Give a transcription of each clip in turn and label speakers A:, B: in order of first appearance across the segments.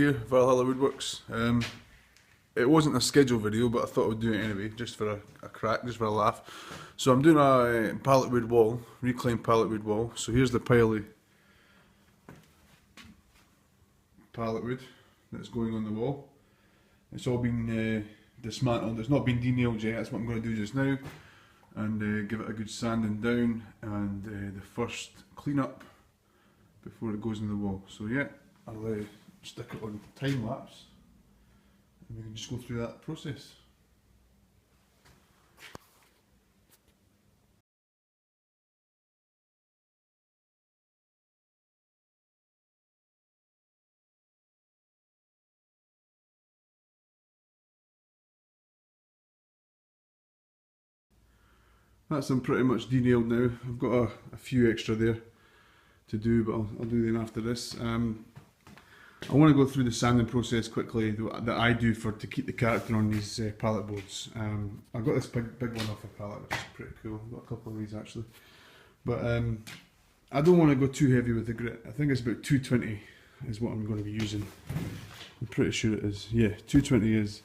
A: here, Valhalla Woodworks. It wasn't a scheduled video, but I thought I would do it anyway, just for a crack, just for a laugh. So I'm doing a pallet wood wall, reclaimed pallet wood wall. So here's the pile of pallet wood that's going on the wall. It's all been dismantled, it's not been denailed yet. That's what I'm going to do just now, and give it a good sanding down and the first clean up before it goes in the wall. So yeah, I'll stick it on time lapse and we can just go through that process. That's them pretty much denailed now. I've got a few extra there to do, but I'll do them after this. I want to go through the sanding process quickly that I do to keep the character on these pallet boards. I've got this big one off a pallet, which is pretty cool. I've got a couple of these actually, but I don't want to go too heavy with the grit. I think it's about 220 is what I'm going to be using. I'm pretty sure it is. Yeah, 220 is.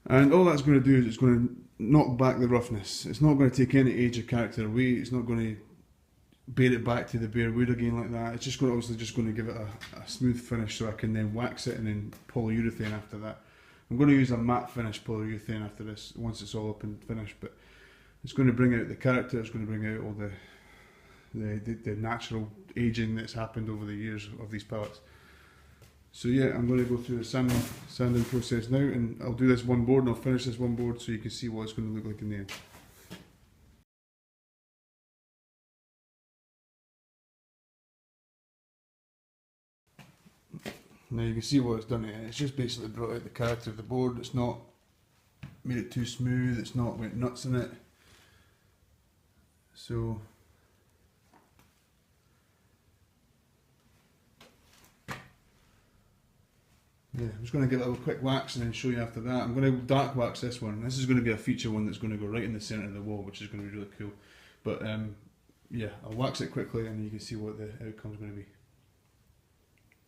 A: And all that's going to do is it's going to knock back the roughness. It's not going to take any age or character away. It's not going to bear it back to the bare wood again like that. It's just going to, obviously just going to give it a smooth finish, so I can then wax it and then polyurethane after that. I'm going to use a matte finish polyurethane after this, once it's all up and finished, but it's going to bring out the character. It's going to bring out all the natural aging that's happened over the years of these pallets. So yeah, I'm going to go through the sanding process now, and I'll do this one board and I'll finish this one board so you can see what it's going to look like in the end. Now you can see what it's done here. It's just basically brought out the character of the board. It's not made it too smooth, it's not went nuts in it. So yeah, I'm just going to give it a quick wax and then show you after that. I'm going to dark wax this one. This is going to be a feature one that's going to go right in the centre of the wall, which is going to be really cool. But yeah, I'll wax it quickly and you can see what the outcome's going to be.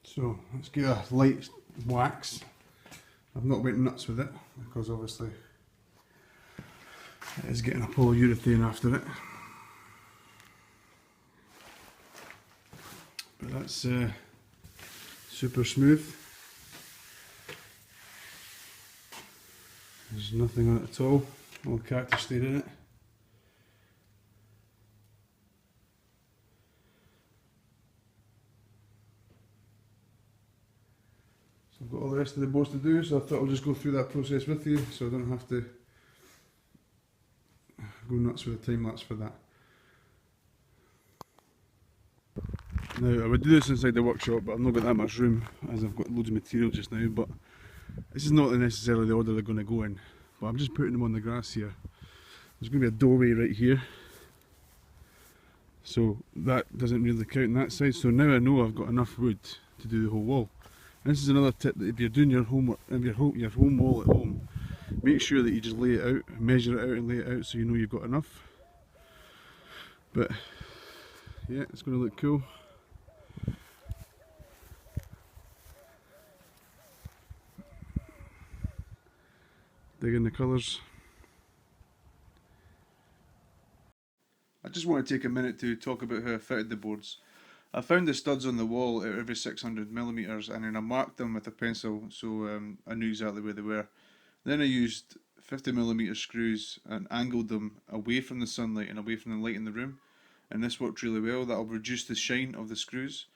A: So let's get a light wax. I've not went nuts with it because obviously it is getting a polyurethane after it. But that's super smooth. There's nothing on it at all the character stayed in it. So I've got all the rest of the boards to do, so I thought I'll just go through that process with you so I don't have to go nuts with the time lapse for that. Now I would do this inside the workshop, but I've not got that much room as I've got loads of material just now, but this is not necessarily the order they're going to go in, but I'm just putting them on the grass here. There's going to be a doorway right here, so that doesn't really count on that side. So now I know I've got enough wood to do the whole wall. And this is another tip, that if you're doing your homework, your home wall at home, make sure that you just lay it out, measure it out and lay it out so you know you've got enough. But yeah, it's going to look cool. Dig in the colours. I just want to take a minute to talk about how I fitted the boards. I found the studs on the wall at every 600mm and then I marked them with a pencil so I knew exactly where they were. Then I used 50mm screws and angled them away from the sunlight and away from the light in the room, and this worked really well. That'll reduce the shine of the screws.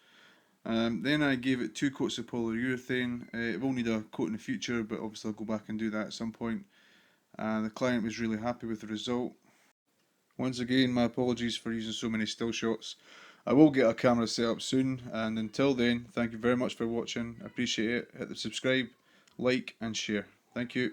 A: Then I gave it 2 coats of polyurethane. It will need a coat in the future, but obviously I'll go back and do that at some point. The client was really happy with the result. Once again, my apologies for using so many still shots. I will get a camera set up soon, and until then, thank you very much for watching. I appreciate it. Hit the subscribe, like and share. Thank you.